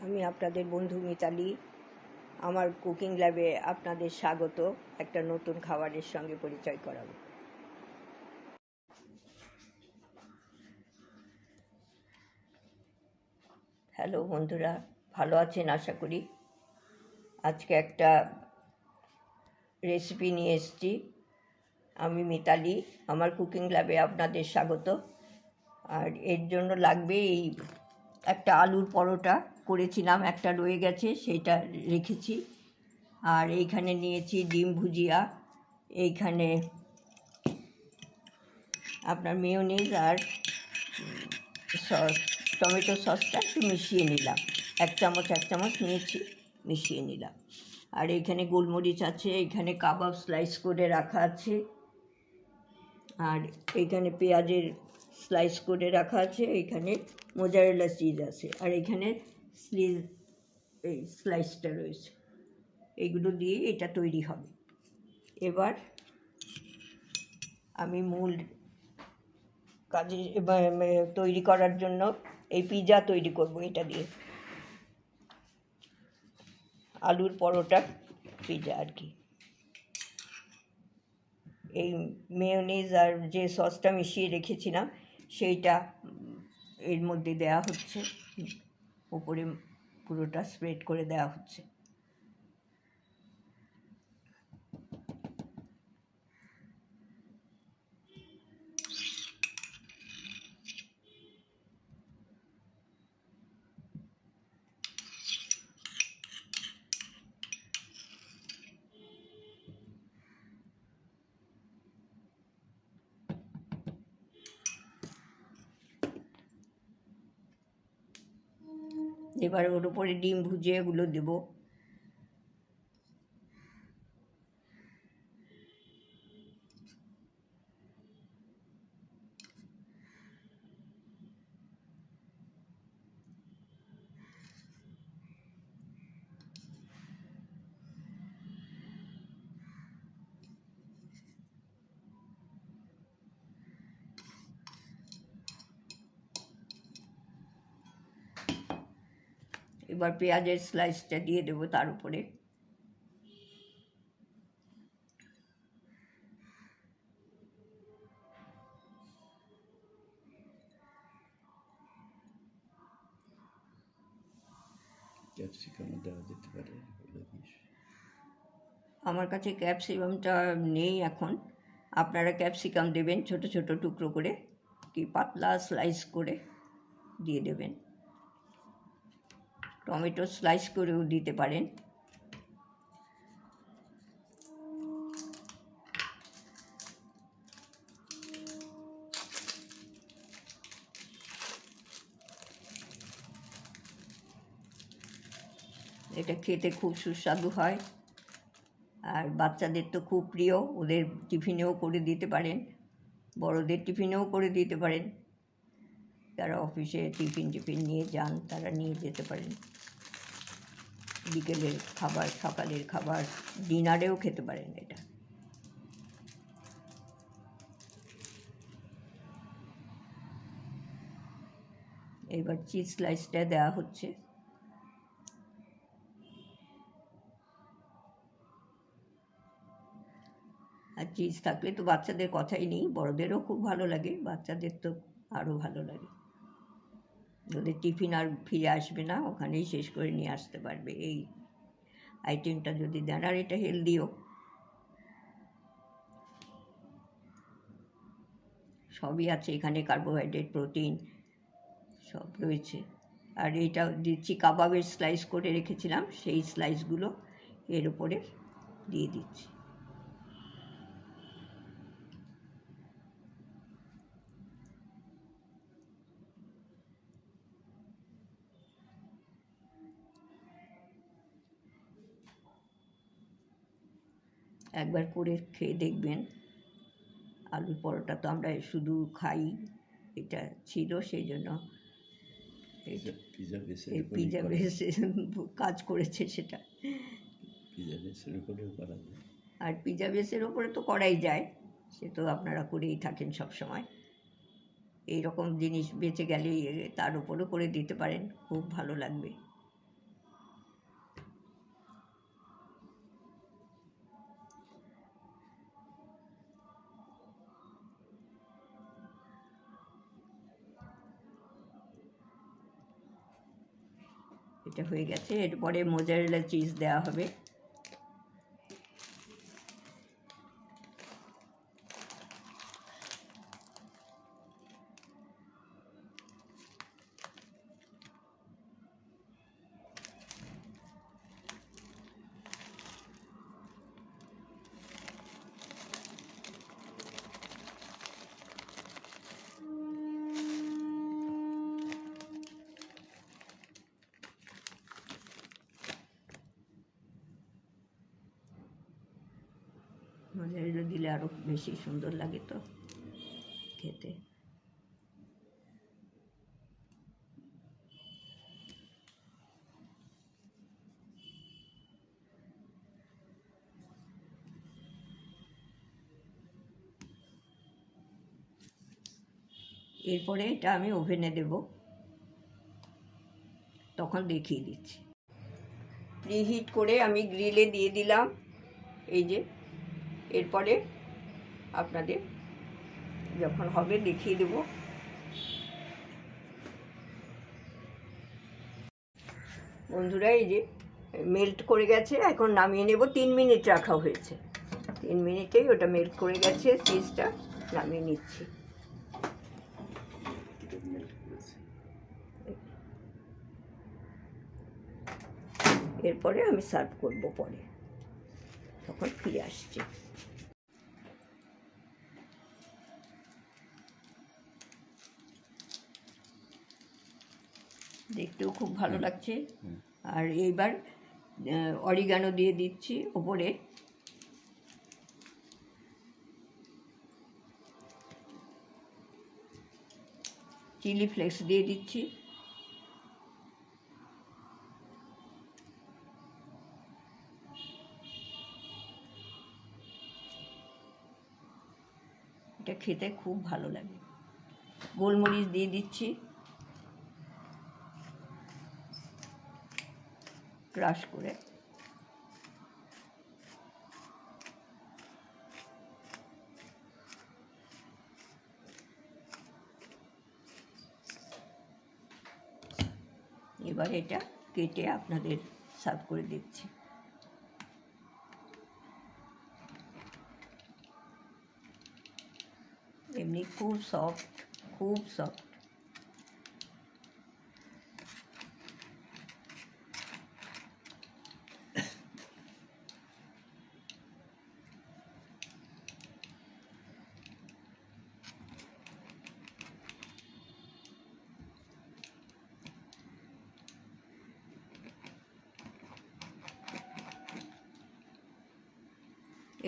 আমি আপনাদের বন্ধু মিতালি। আমার কুকিং ল্যাবে আপনাদের স্বাগত। একটা নতুন খাবারের সঙ্গে পরিচয় করাবো। হ্যালো বন্ধুরা, ভালো আছেন আশা করি। আজকে একটা রেসিপি নিয়ে এসেছি। আমি মিতালি, আমার কুকিং ল্যাবে আপনাদের স্বাগত। আর এর জন্য লাগবে এই একটা আলুর পরোটা করেছিলাম, একটা রয়ে গেছে, সেইটা রেখেছি। আর এইখানে নিয়েছি ডিম ভুজিয়া, এইখানে আপনার মেয়োনিজ আর সস, টমেটো সসটা একটু মিশিয়ে নিলাম, এক চামচ নিয়েছি, মিশিয়ে নিলাম। আর এইখানে গোলমরিচ আছে, এইখানে কাবাব স্লাইস করে রাখা আছে, আর এইখানে পেঁয়াজের স্লাইস করে রাখা আছে, এইখানে মোজারেলা চিজ আছে, আর এইখানে এই স্লাইসটা রয়েছে। এইগুলো দিয়ে এটা তৈরি হবে। এবার আমি মূল কাজে তৈরি করার জন্য এই পিৎজা তৈরি করব। এটা দিয়ে আলুর পরোটা পিৎজা আর কি। এই মেয়োনিজ আর যে সসটা মিশিয়ে রেখেছিলাম সেইটা এর মধ্যে দেয়া হচ্ছে, উপরে পুরোটা স্প্রেড করে দেওয়া হচ্ছে। এবার ওর উপরে ডিম ভুজিয়ে এগুলো দেবো। এবার পেঁয়াজের স্লাইসটা দিয়ে দেবো তার উপরে। ক্যাপসিকাম দেওয়া যেতে পারে। আমার কাছে ক্যাপসিকামটা নেই এখন। আপনারা ক্যাপসিকাম দেবেন ছোট ছোট টুকরো করে, কি পাতলা স্লাইস করে দিয়ে দেবেন। টমেটো স্লাইস করেও দিতে পারেন। এটা খেতে খুব সুস্বাদু হয়, আর বাচ্চাদের তো খুব প্রিয়। ওদের টিফিনেও করে দিতে পারেন, বড়দের টিফিনেও করে দিতে পারেন। যারা অফিসে টিফিন নিয়ে যান তারা নিয়ে যেতে পারেন। বিকেলের খাবার, সকালের খাবার, ডিনারেও খেতে পারেন এটা। এবার চিজ স্লাইসটা দেওয়া হচ্ছে। আর চিজ থাকলে তো বাচ্চাদের কথাই নেই, বড়দেরও খুব ভালো লাগে, বাচ্চাদের তো আরও ভালো লাগে। ওদের টিফিন আর ফিরে আসবে না, ওখানেই শেষ করে নিয়ে আসতে পারবে এই আইটেমটা যদি দেন। আর এটা হেলদিও, সবই আছে এখানে, কার্বোহাইড্রেট, প্রোটিন সব রয়েছে। আর এটা দিচ্ছি কাবাবের স্লাইস করে রেখেছিলাম, সেই স্লাইসগুলো এর উপরে দিয়ে দিচ্ছি। একবার করে খেয়ে দেখবেন। আলুর পরোটা তো আমরা শুধু খাই, এটা ছিল সেই জন্য এই পিৎজা বেসে কাজ করেছে সেটা। আর পিৎজা বেসের ওপরে তো করাই যায়, সে তো আপনারা করেই থাকেন সব সময়। এইরকম জিনিস বেঁচে গেলে তার উপরও করে দিতে পারেন, খুব ভালো লাগবে। এটা হয়ে গেছে। এরপরে মোজারেলা চিজ দেওয়া হবে। মোজারেলা দিলে আরও বেশি সুন্দর লাগে তো খেতে। এরপরে এটা আমি ওভেনে দেব, তখন দেখিয়ে দিচ্ছি। প্রিহিট করে আমি গ্রিলে দিয়ে দিলাম, এই যে। এরপরে আপনাদের যখন হবে দেখিয়ে দেব। বন্ধুরা, এই যে মেল্ট করে গেছে, এখন নামিয়ে নেব। 3 মিনিট রাখা হয়েছে, 3 মিনিটেই ওটা মেল্ট করে গেছে, চিজটা নামিয়ে নিচ্ছি। এরপরে আমি সার্ভ করব, পরে তখন ফিরে আসছি। দেখতেও খুব ভালো লাগছে। আর এইবার অরিগানো দিয়ে দিচ্ছি ওপরে। চিলি ফ্লেক্স দিয়ে দিচ্ছি। এটা খেতে খুব ভালো লাগে। গোলমরিচ দিয়ে দিচ্ছি ক্রাশ করে। এবার এটা কেটে আপনাদের সার্ভ করে দিচ্ছি। এমনি খুব সফট, খুব সফট।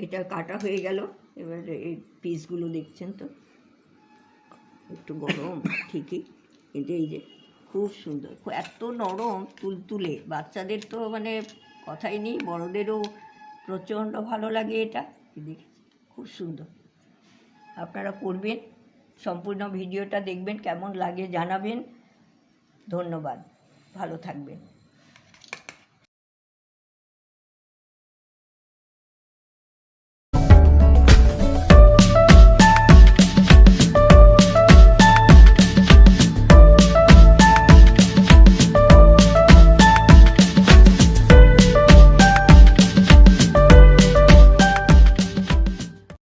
এটা কাটা হয়ে গেল। এবার এই পিসগুলো দেখছেন তো, একটু গরম ঠিকই, কিন্তু এই যে খুব সুন্দর, এত নরম তুলতুলে। বাচ্চাদের তো মানে কথাই নেই, বড়দেরও প্রচণ্ড ভালো লাগে এটা। দেখি, খুব সুন্দর। আপনারা করবেন, সম্পূর্ণ ভিডিওটা দেখবেন, কেমন লাগে জানাবেন। ধন্যবাদ, ভালো থাকবেন।